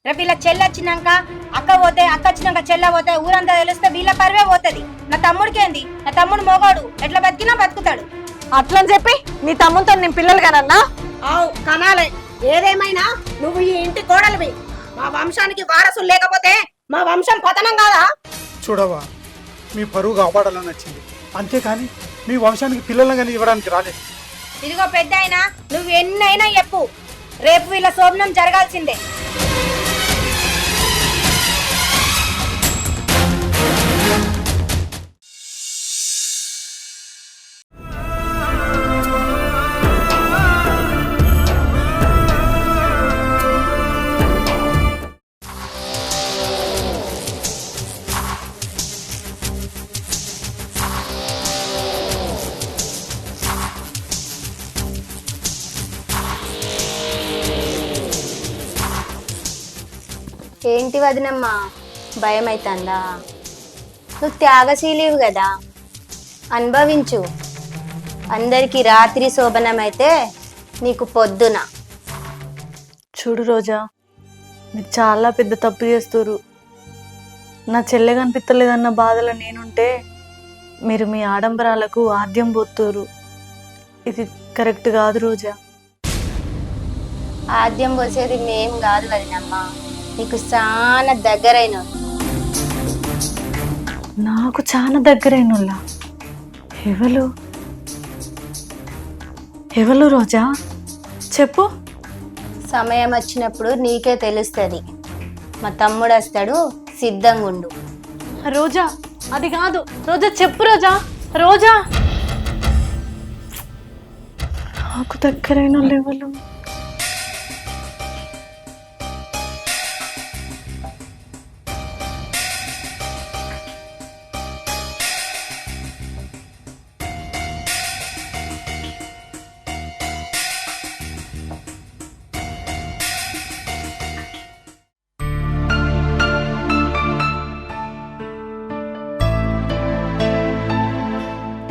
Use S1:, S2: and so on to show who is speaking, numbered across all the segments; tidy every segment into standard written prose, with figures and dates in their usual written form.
S1: రేపు వీళ్ళ చెల్లి వచ్చినాక అక్క పోతే అక్క వచ్చినాక చెల్ల పోతే ఊరంతా తెలిస్తే వీళ్ళ పరువే పోతుంది. నా తమ్ముడికి ఏంది? నా తమ్ముడు మోగాడు, ఎట్లా బతికినా బతుకుతాడు.
S2: అట్లని చెప్పి నీ తమ్ముతో నేను పిల్లలు కనన్నా?
S3: ఆవు కనాలే. ఏదేమైనా నువ్వు ఈ ఇంటి కోడలివి. మా వంశానికి వారసులు లేకపోతే మా వంశం పతనం కాదా?
S4: చూడవా, మీ పరువు కాపాడాలని వచ్చింది, అంతేకాని మీ వంశానికి పిల్లలను కానీ ఇవ్వడానికి రాలేదు.
S1: ఇదిగో పెద్ద అయినా నువ్వు ఎన్నైనా చెప్పు, రేపు వీళ్ళ శోభనం జరగాల్సిందే.
S5: ఏంటి వదినమ్మా, భయం అవుతుందా? నువ్వు త్యాగశీలివి కదా, అనుభవించు. అందరికీ రాత్రి శోభనం అయితే నీకు పొద్దున.
S2: చూడు రోజా, మీరు చాలా పెద్ద తప్పు చేస్తారు. నా చెల్లె కనిపించలేదన్న బాధలో నేనుంటే మీరు మీ ఆడంబరాలకు ఆద్యం పోతున్నారు. ఇది కరెక్ట్ కాదు రోజా.
S5: ఆద్యం పోసేది మేం కాదు వదినమ్మా, నీకు చాలా దగ్గరైన.
S2: నాకు చాలా దగ్గరైన ఎవరు ఎవరు రోజా, చెప్పు.
S5: సమయం వచ్చినప్పుడు నీకే తెలుస్తుంది. మా తమ్ముడు వస్తాడు, సిద్ధంగా ఉండు.
S2: రోజా అది కాదు రోజా, చెప్పు రోజా. రోజా నాకు దగ్గరైన ఎవరు?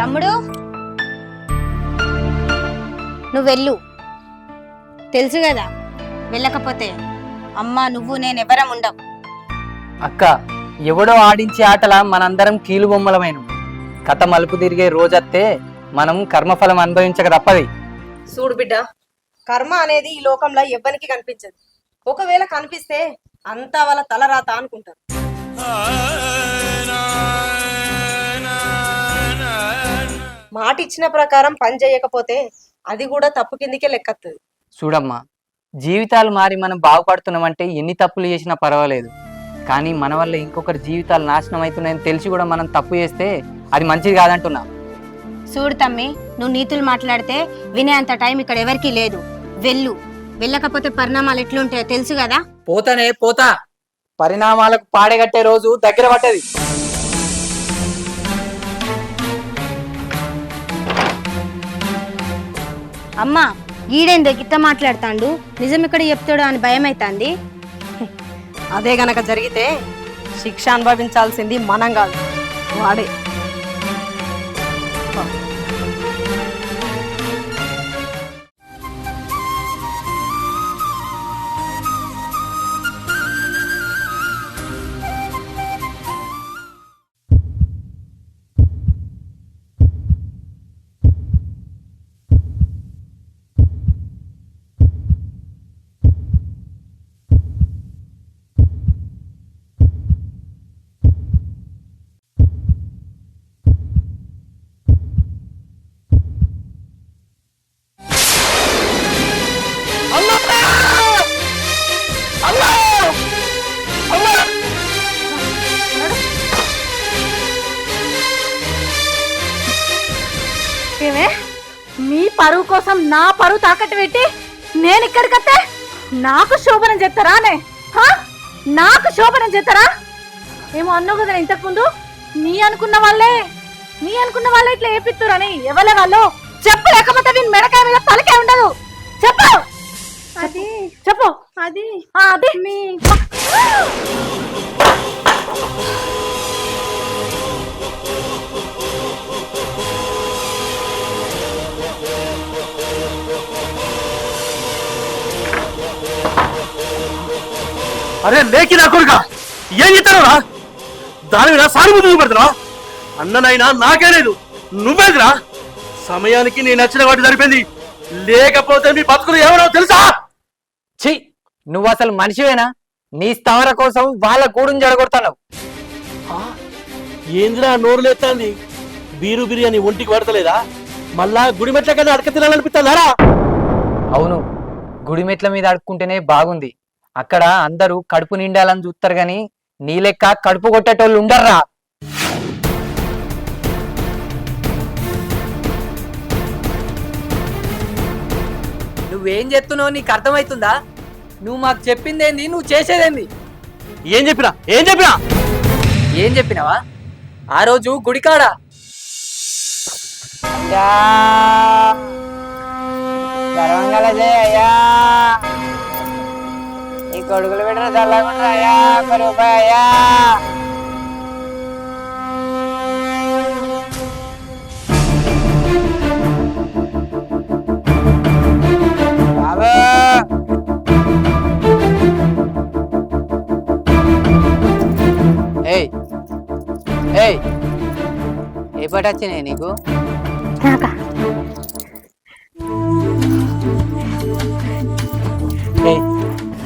S1: తమ్ముడు నువ్వు వెళ్ళు, తెలుసు కదా వెళ్ళకపోతే అమ్మ నువ్వు నేను ఎవరం ఉండవు.
S6: అక్క, ఎవడో ఆడించే ఆటల మనందరం కీలు బొమ్మలమైన. కథ మలుపు తిరిగే రోజత్తే మనం కర్మఫలం అనుభవించక తప్పది.
S3: చూడు బిడ్డ, కర్మ అనేది ఈ లోకంలో ఎవ్వనికి కనిపించదు. ఒకవేళ కనిపిస్తే అంతా వాళ్ళ తలరాత అనుకుంటారు. మాట ఇచ్చిన ప్రకారం పని చేయకపోతే అది కూడా తప్పు కిందికే లెక్కత్తది.
S6: చూడమ్మా, జీవితాలు మారి మనం బాగుపడుతున్నామంటే ఎన్ని తప్పులు చేసినా పర్వాలేదు, కానీ మన వల్ల ఇంకొకరి జీవితాలు నాశనం అవుతున్నాయని తెలిసి కూడా మనం తప్పు చేస్తే అది మంచిది కాదంటున్నా.
S1: చూడు తమ్మి, నువ్వు నీతులు మాట్లాడితే వినే అంత టైం ఇక్కడ ఎవరికీ లేదు. వెళ్ళు, వెళ్ళకపోతే పరిణామాలు ఎట్లుంటాయో తెలుసు కదా.
S6: పోతానే పోతా, పరిణామాలకు పాడగట్టే రోజు దగ్గర పడ్డది.
S1: అమ్మా గీడేందో గిట్ట మాట్లాడతాండు, నిజం ఇక్కడ చెప్తాడు అని భయం అవుతుంది.
S3: అదే గనక జరిగితే శిక్ష అనుభవించాల్సింది మనం కాదు, వాడే.
S2: మీ పరువు కోసం నా పరువు తాకట్టు పెట్టి నేను ఇక్కడికత్తే నాకు శోభనం చేస్తారానే? నాకు శోభనం చేస్తారా? ఏమో అన్నావు కదా ఇంతకు ముందు, నీ అనుకున్న వాళ్ళే ఇట్లా ఏపిస్తురని. ఎవరే వాళ్ళు చెప్పు, లేకపోతే వీని మెడకాయ మీద తలకే ఉండదు. చెప్పు చెప్పు. అది మీ
S7: అరే లేకి నా కొడుక ఏం చెప్తారా దాని మీద సానుభూతి చూపెడతావా అన్ననైనా నాకే లేదు నువ్వేదిరా సమయానికి నేను నచ్చిన వాటి సరిపోయింది లేకపోతే మీ బతుకులు ఏమనో తెలుసా
S6: ఛీ నువ్వు అసలు మనిషివేనా నీ స్థావర కోసం వాళ్ళ కూడుని జడగొడతావు.
S7: ఏందిరా నోరు లేస్తాంది బీరు బిర్యానీ ఒంటికి పడతలేదా మళ్ళా గుడి మెట్ల కన్నా అడక తినాలనిపిస్తుందారా
S6: అవును గుడి మెట్ల మీద అడుక్కుంటేనే బాగుంది. అక్కడ అందరూ కడుపు నిండాలని చూస్తారు గాని నీ లెక్క కడుపు కొట్టేటోళ్ళు ఉండర్రా. నువ్వేం చెప్తున్నావు నీకు అర్థమవుతుందా? నువ్వు మాకు చెప్పిందేంది, నువ్వు చేసేదేంది?
S7: ఏం చెప్పినా
S6: ఏం చెప్పినావా? ఆ రోజు గుడికాడ అయ్యా ఈ కొడుకులు పెట్టరా చల్లకుండా అయ్యా ఒక్క రూపాయి అయ్యా. బాబు ఏయ్ ఏయ్ ఏ పాట వచ్చినాయి నీకు?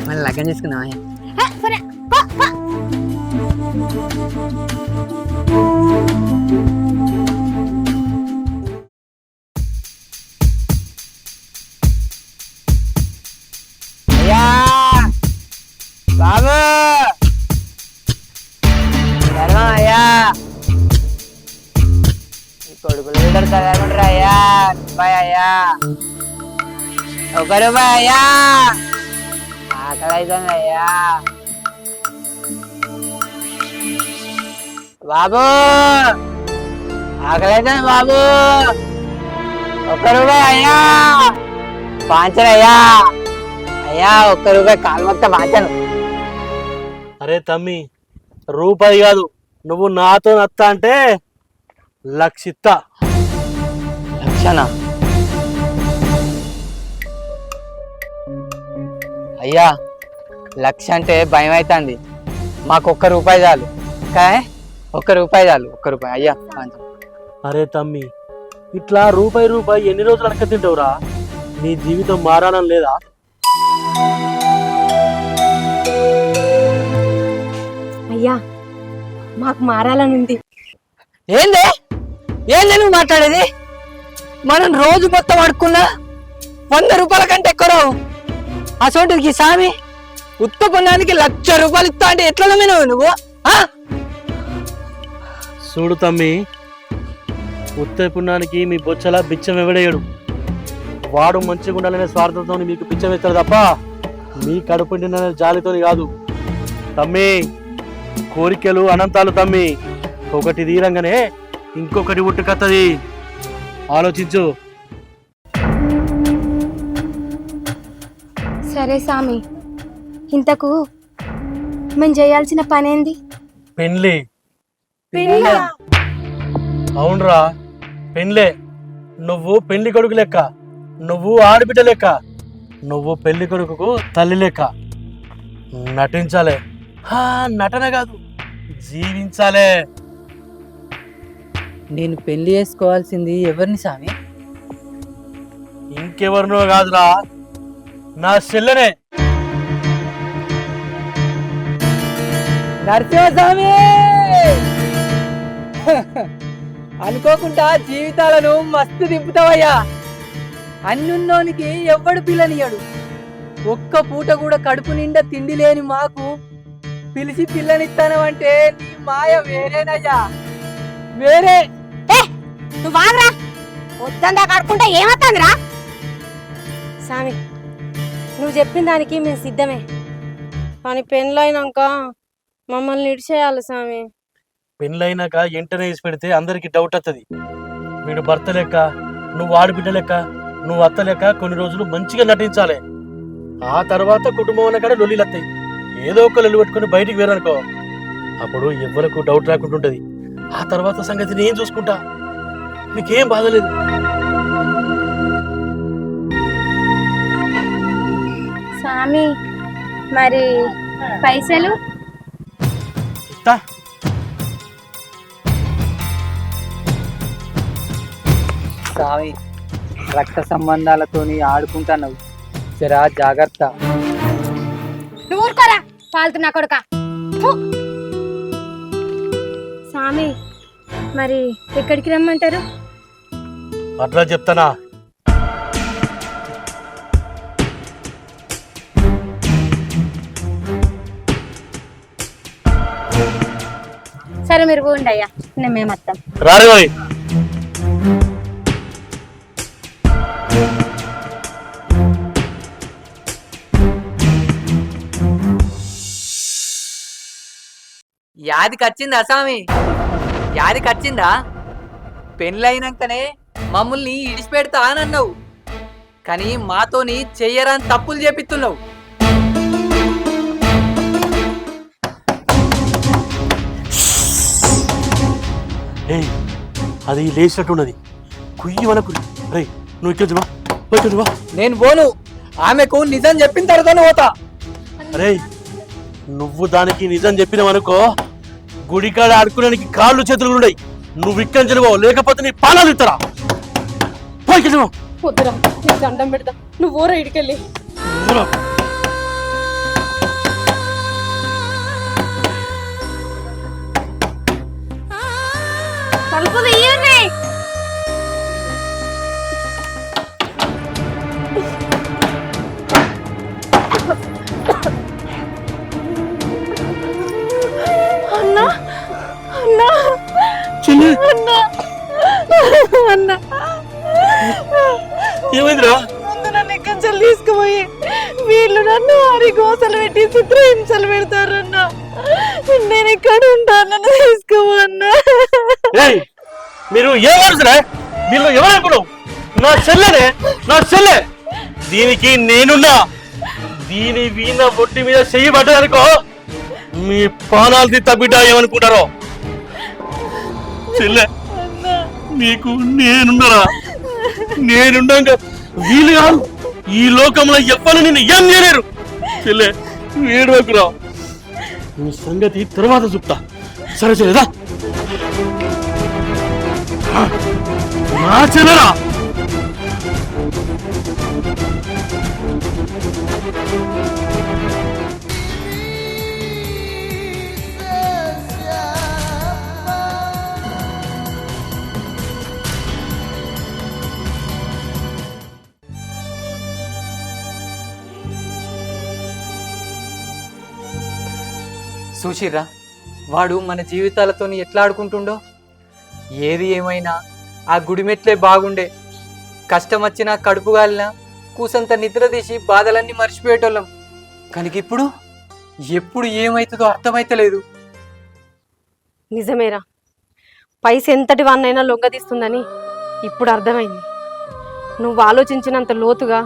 S6: మళ్ళీ లగ్గం చేసుకున్నావా? అయ్యా బాబు అయ్యా ఈ కొడుకులు ఇద్దరు చదవకుంటారా అయ్యా? రూపాయి అయ్యా ఒక రూపాయి అయ్యా ఆకలి అవుతుంది అయ్యా. బాబు ఆకలి అవుతుంది బాబు ఒక్క రూపాయి అయ్యా పాంచరు అయ్యా. అయ్యా ఒక్క రూపాయి కాలు మొత్తం పాంచను.
S7: అరే తమ్మి రూపాయి కాదు నువ్వు నాతో నత్తా అంటే లక్షిత్తా.
S6: లక్షనా? అయ్యా లక్ష అంటే భయం అవుతుంది. మాకు ఒక్క రూపాయి చాలు. కానీ ఒక్క రూపాయి చాలు. ఒక్క రూపాయి అయ్యా.
S7: అరే తమ్మి ఇట్లా రూపాయి ఎన్ని రోజులు అడక తింటావురా? నీ జీవితం మారాలని లేదా?
S3: అయ్యా మాకు మారాలనుంది.
S6: ఏందే ఏందే నువ్వు మాట్లాడేది? మనం రోజు మొత్తం అడుక్కున్నా 100 రూపాయల కంటే ఎక్కువ రావు. అసోంటికి సామి ఉత్త పొందానికి 1,00,000 రూపాయలు ఇస్తా అంటే ఎట్లా నమ్మినావు నువ్వు?
S7: చూడు తమ్మి ఉత్త పుణ్యానికి మీ బొచ్చల బిచ్చం ఎవడేయడు. వాడు మంచిగా ఉండాలనే స్వార్థంతో మీకు బిచ్చం ఇస్తాడు తప్ప మీ కడుపు నిండిన జాలితో కాదు. తమ్మి కోరికలు అనంతాలు తమ్మి. ఒకటి తీరంగానే ఇంకొకటి ఉట్టుకత్తది. ఆలోచించు.
S5: సరే సామి ఇంతకు మేము చేయాల్సిన పనేంది?
S7: పెళ్ళి. అవునరా పెళ్ళే. నువ్వు పెళ్లి కొడుకు లెక్క, నువ్వు ఆడబిడ్డ లెక్క, నువ్వు పెళ్లి కొడుకుకు తల్లి లెక్క నటించాలే. నటన కాదు జీవించాలే.
S6: నేను పెళ్లి చేసుకోవాల్సింది ఎవరిని సామి?
S7: ఇంకెవరినో కాదురా నా చెల్లెనే.
S6: నరసింహస్వామి అనుకోకుండా జీవితాలను మస్తు దింపుతావయ్యా. అన్నున్నోనికి ఎవ్వడు పిల్లనియడు. ఒక్క పూట కూడా కడుపు నిండా తిండి లేని మాకు పిలిచి పిల్లనిస్తానవంటే నీ మాయ వేరేనయ్యా, వేరే.
S1: నువ్వు వాగరా, వద్దందా కడుకుంటే ఏమవుతుందిరా?
S3: సామి నువ్వు చెప్పిన దానికి మేము సిద్ధమే, కానీ పెళ్ళైనాక మమ్మల్ని ఇడిచేయాలి సామి.
S7: పెళ్ళైనాక వెంటనే వేసి పెడితే అందరికి డౌట్ వస్తుంది. వీడు భర్త లెక్క, నువ్వు ఆడబిడ్డ లెక్క, నువ్వు అత్త లెక్క కొన్ని రోజులు మంచిగా నటించాలి. ఆ తర్వాత కుటుంబం అన్న కాడ లొల్లిలు వస్తాయి. ఏదో ఒక లొల్లి పెట్టుకుని బయటికి వేరనుకో, అప్పుడు ఎవరికి డౌట్ రాకుండా ఉంటుంది. ఆ తర్వాత సంగతి నేను చూసుకుంటా, మీకేం బాధలేదు.
S5: సామి మరి పైసలు
S7: ఇస్తా.
S6: స్వామి రక్త సంబంధాలతోని ఆడుకుంటున్నావు, జరా జాగ్రత్త.
S5: నువ్వు ఊరుకోరా పాలుతు నా కొడుక. స్వామి మరి ఎక్కడికి రమ్మంటారు?
S7: అట్లా చెప్తానా?
S5: సరే మీరు పోండి అయ్యా, మేము వస్తాం.
S7: రారే మరి.
S6: యాదికి వచ్చిందా స్వామి? యాదికి వచ్చిందా? పెళ్ళైనాకనే మమ్మల్ని ఇడిచిపెడతా అని అన్నావు, కానీ మాతోని చెయ్యరాని తప్పులు చేపిస్తున్నావు.
S7: ఏయ్, అది లేచినట్టున్నది. కుయ్యి మనకు. రే నువ్వు ఇక్కడ వా.
S6: నేను పోను, ఆమెకు నిజం చెప్పిన తర్వాతనే పోతా.
S7: అరే నువ్వు దానికి నిజం చెప్పినావనుకో, గుడికాడ ఆడుకోవడానికి కాళ్ళు చేతులు ఉన్నాయి. నువ్వు ఇక్కడ చెలువో, లేకపోతే నీ పానాలు ఇస్తారా. పోయి
S3: వద్దురా, నీకు దండం పెడతా, నువ్వు ఊర ఇడికెళ్ళి.
S5: తలుపు తీయండి.
S2: అన్నా అన్నా అన్నా అన్నా
S7: ఏమైందిరా?
S2: నన్ను ఎక్కడి తీసుకుపోయి వీళ్ళు నన్ను వారి గోసలు పెట్టి చిత్రహింసలు పెడతారన్నా. నేను ఎక్కడ ఉంటాను, నన్ను తీసుకోమన్నా.
S7: ఏయ్, మీరు ఏమనుకున్నా? వీళ్ళు ఎవరనుకున్నావు? నా చెల్లెనే, నా చెల్లె. దీనికి నేనున్నా. దీని వీణ బొట్టి మీద చెయ్యి పడ్డదనుకో, మీ పానాలు తగ్గిట ఏమనుకుంటారో. చెల్లె, నీకు నేనున్నారా? నేనుండగా వీళ్ళు కాదు, ఈ లోకంలో ఎవ్వరు నిన్ను ఏం చేయలేరు. చెల్లె, ఏడవకురా. నీ సంగతి తర్వాత చెప్తా. సరే చెల్లెదా, నా చెల్లెరా.
S6: చూసిర్రా, వాడు మన జీవితాలతో ఎట్లా ఆడుకుంటుండో. ఏది ఏమైనా ఆ గుడిమెట్లే బాగుండే. కష్టం వచ్చినా కడుపు గాలినా కూసంత నిద్ర తీసి బాధలన్నీ మర్చిపోయేటోళ్ళం. కనుక ఇప్పుడు ఎప్పుడు ఏమవుతుందో అర్థమైతలేదు.
S3: నిజమేరా, పైస ఎంతటి వాన్నైనా లొంగదీస్తుందని ఇప్పుడు అర్థమైంది. నువ్వు ఆలోచించినంత లోతుగా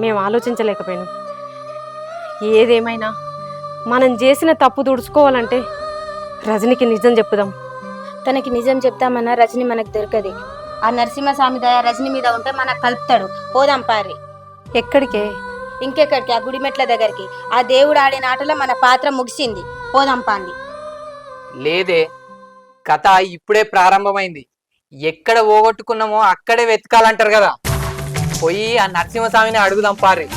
S3: మేము ఆలోచించలేకపోయినాం. ఏదేమైనా మనం చేసిన తప్పు తుడుచుకోవాలంటే రజనికి నిజం చెప్పుదాం.
S5: తనకి నిజం చెప్తామన్నా రజని మనకు దొరకది. ఆ నరసింహస్వామి దయ రజని మీద ఉంటే మనకు కలుపుతాడు. పోదాం పారి.
S3: ఎక్కడికే?
S5: ఇంకెక్కడికి? ఆ గుడిమెట్ల దగ్గరికి. ఆ దేవుడు ఆడిన ఆటలో మన పాత్ర ముగిసింది. పోదాం పాండి.
S6: లేదే, కథ ఇప్పుడే ప్రారంభమైంది. ఎక్కడ పోగొట్టుకున్నామో అక్కడే వెతకాలంటారు కదా. పోయి ఆ నరసింహస్వామిని అడుగుదాం పారి.